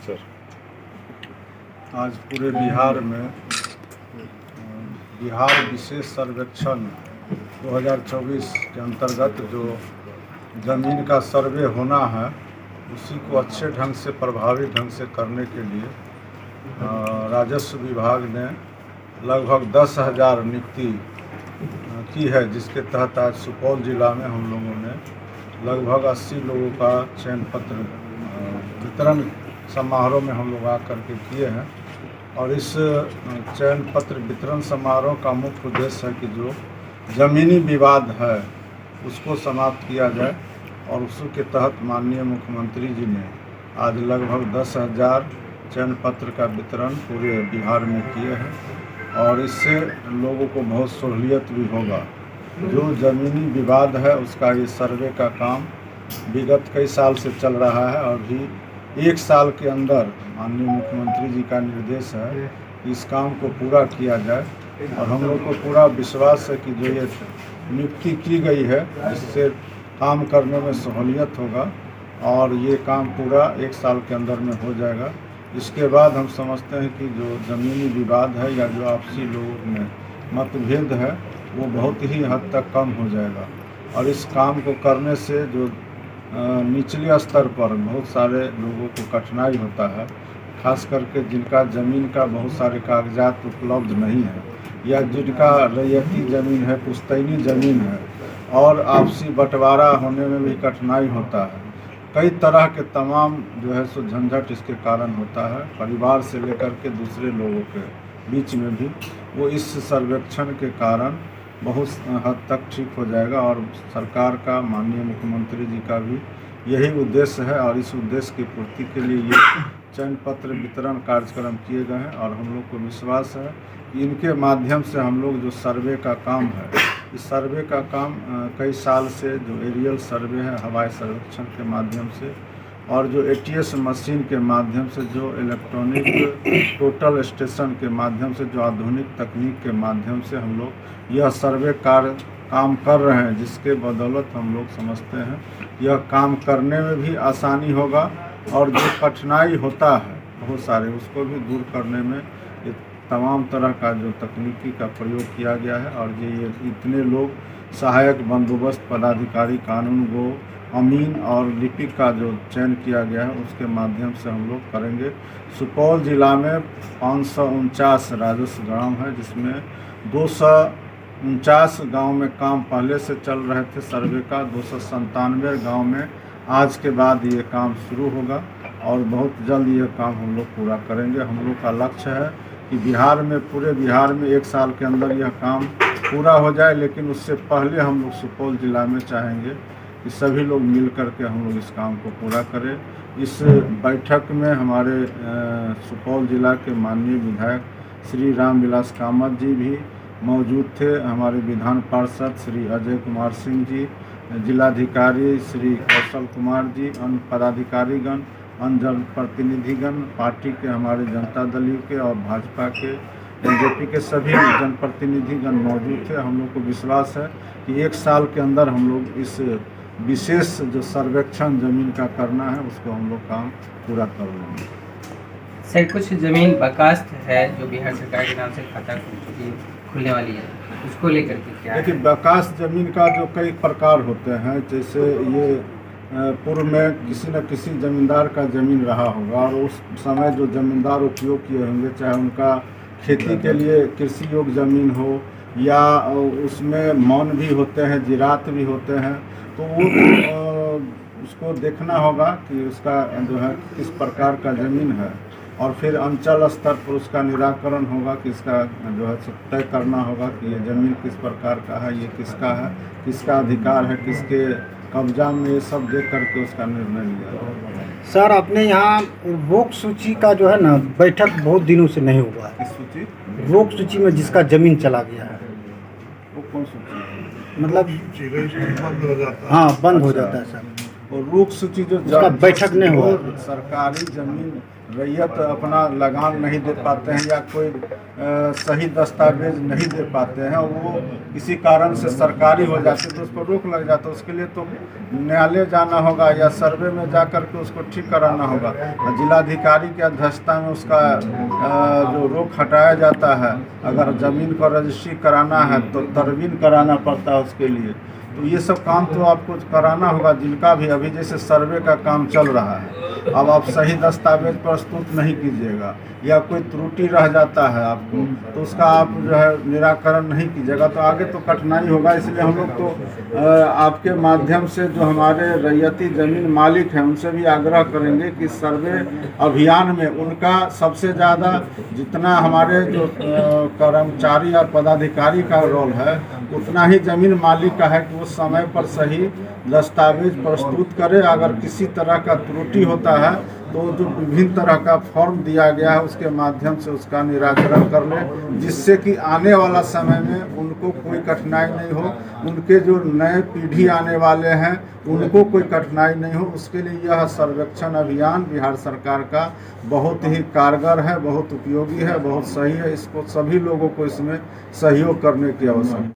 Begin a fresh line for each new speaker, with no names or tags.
Sir,
आज पूरे बिहार में बिहार विशेष सर्वेक्षण 2024 के अंतर्गत जो ज़मीन का सर्वे होना है उसी को अच्छे ढंग से प्रभावी ढंग से करने के लिए राजस्व विभाग ने लगभग 10,000 नियुक्ति की है, जिसके तहत आज सुपौल जिला में हम लोगों ने लगभग 80 लोगों का चयन पत्र वितरण समारोह में हम लोग आकर के किए हैं। और इस चयन पत्र वितरण समारोह का मुख्य उद्देश्य है कि जो ज़मीनी विवाद है उसको समाप्त किया जाए, और उसी के तहत माननीय मुख्यमंत्री जी ने आज लगभग 10,000 चयन पत्र का वितरण पूरे बिहार में किए हैं, और इससे लोगों को बहुत सहूलियत भी होगा। जो ज़मीनी विवाद है उसका ये सर्वे का काम विगत कई साल से चल रहा है, और भी 1 साल के अंदर माननीय मुख्यमंत्री जी का निर्देश है कि इस काम को पूरा किया जाए। और हम लोग को पूरा विश्वास है कि जो ये नियुक्ति की गई है इससे काम करने में सहूलियत होगा, और ये काम पूरा 1 साल के अंदर में हो जाएगा। इसके बाद हम समझते हैं कि जो ज़मीनी विवाद है या जो आपसी लोगों में मतभेद है वो बहुत ही हद तक कम हो जाएगा। और इस काम को करने से जो निचले स्तर पर बहुत सारे लोगों को कठिनाई होता है, खास करके जिनका ज़मीन का बहुत सारे कागजात उपलब्ध नहीं है, या जिनका रैयती ज़मीन है, पुश्तैनी ज़मीन है, और आपसी बंटवारा होने में भी कठिनाई होता है। कई तरह के तमाम जो है सो झंझट इसके कारण होता है, परिवार से लेकर के दूसरे लोगों के बीच में भी। वो इस सर्वेक्षण के कारण बहुत हद तक ठीक हो जाएगा, और सरकार का, माननीय मुख्यमंत्री जी का भी यही उद्देश्य है, और इस उद्देश्य की पूर्ति के लिए ये चयन पत्र वितरण कार्यक्रम किए गए हैं। और हम लोग को विश्वास है कि इनके माध्यम से हम लोग जो सर्वे का काम है, इस सर्वे का काम कई साल से जो एरियल सर्वे है हवाई सर्वेक्षण के माध्यम से, और जो ATS मशीन के माध्यम से, जो इलेक्ट्रॉनिक टोटल स्टेशन के माध्यम से, जो आधुनिक तकनीक के माध्यम से हम लोग यह सर्वे कार्य काम कर रहे हैं, जिसके बदौलत हम लोग समझते हैं यह काम करने में भी आसानी होगा, और जो कठिनाई होता है बहुत सारे उसको भी दूर करने में तमाम तरह का जो तकनीकी का प्रयोग किया गया है। और ये इतने लोग सहायक बंदोबस्त पदाधिकारी, कानून गो, अमीन और लिपिक का जो चयन किया गया है उसके माध्यम से हम लोग करेंगे। सुपौल जिला में 549 राजस्व ग्राम है, जिसमें 249 गांव में काम पहले से चल रहे थे सर्वे का, 297 गांव में आज के बाद ये काम शुरू होगा, और बहुत जल्द ये काम हम लोग पूरा करेंगे। हम लोग का लक्ष्य है कि बिहार में, पूरे बिहार में 1 साल के अंदर यह काम पूरा हो जाए, लेकिन उससे पहले हम लोग सुपौल जिला में चाहेंगे कि सभी लोग मिल कर के हम लोग इस काम को पूरा करें। इस बैठक में हमारे सुपौल जिला के माननीय विधायक श्री रामविलास कामत जी भी मौजूद थे, हमारे विधान पार्षद श्री अजय कुमार सिंह जी, जिलाधिकारी श्री कौशल कुमार जी, अन्य पदाधिकारीगण, अन्य जनप्रतिनिधिगण, पार्टी के हमारे जनता दल के और भाजपा के, BJP के सभी जनप्रतिनिधिगण मौजूद थे। हम लोग को विश्वास है कि 1 साल के अंदर हम लोग इस विशेष जो सर्वेक्षण ज़मीन का करना है उसको हम लोग काम पूरा कर लेंगे।
सर, कुछ ज़मीन बर्खास्त है जो बिहार सरकार के नाम से खाता खुलने वाली है, उसको लेकर के क्या?
देखिए, बर्खास्त ज़मीन का जो कई प्रकार होते हैं, जैसे ये पूर्व में किसी न किसी ज़मींदार का ज़मीन रहा होगा, और उस समय जो ज़मींदार उपयोग किए होंगे, चाहे उनका खेती के लिए कृषि योग्य ज़मीन हो, या उसमें मौन भी होते हैं, जिरात भी होते हैं, तो वो उसको देखना होगा कि उसका जो है किस प्रकार का ज़मीन है, और फिर अंचल स्तर पर उसका निराकरण होगा कि इसका जो है तय करना होगा कि ये ज़मीन किस प्रकार का है, ये किसका है, किसका अधिकार है, किसके कब्जा में, ये सब देख करके उसका निर्णय लिया जाएगा।
सर, अपने यहाँ रोक सूची का जो है ना बैठक बहुत दिनों से नहीं हुआ है।
किस सूची?
रोक सूची में जिसका ज़मीन चला गया है,
वो कौन सूची?
मतलब
बंद हो जाता है।
हाँ, बंद हो जाता है सर।
और रोक सूची जो
उसका बैठक नहीं हुआ।
सरकारी ज़मीन रैयत अपना लगान नहीं दे पाते हैं या कोई सही दस्तावेज नहीं दे पाते हैं, वो किसी कारण से सरकारी हो जाती है तो उस पर रोक लग जाता है, उसके लिए तो न्यायालय जाना होगा या सर्वे में जा कर के उसको ठीक कराना होगा। जिलाधिकारी की अध्यक्षता में उसका जो रोक हटाया जाता है। अगर ज़मीन को रजिस्ट्री कराना है तो तरवीन कराना पड़ता है उसके लिए। तो ये सब काम तो आपको कराना होगा, जिनका भी अभी जैसे सर्वे का काम चल रहा है। अब आप सही दस्तावेज प्रस्तुत नहीं कीजिएगा या कोई त्रुटि रह जाता है आपको, तो उसका आप जो है निराकरण नहीं कीजिएगा तो आगे तो कठिनाई होगा। इसलिए हम लोग तो आपके माध्यम से जो हमारे रैयती ज़मीन मालिक हैं उनसे भी आग्रह करेंगे कि सर्वे अभियान में उनका सबसे ज़्यादा जितना हमारे जो कर्मचारी और पदाधिकारी का रोल है उतना ही ज़मीन मालिक का है कि वो समय पर सही दस्तावेज प्रस्तुत करे। अगर किसी तरह का त्रुटि होता है तो जो विभिन्न तरह का फॉर्म दिया गया है उसके माध्यम से उसका निराकरण कर ले, जिससे कि आने वाला समय में उनको कोई कठिनाई नहीं हो, उनके जो नए पीढ़ी आने वाले हैं उनको कोई कठिनाई नहीं हो। उसके लिए यह सर्वेक्षण अभियान बिहार सरकार का बहुत ही कारगर है, बहुत उपयोगी है, बहुत सही है। इसको सभी लोगों को इसमें सहयोग करने की आवश्यकता है।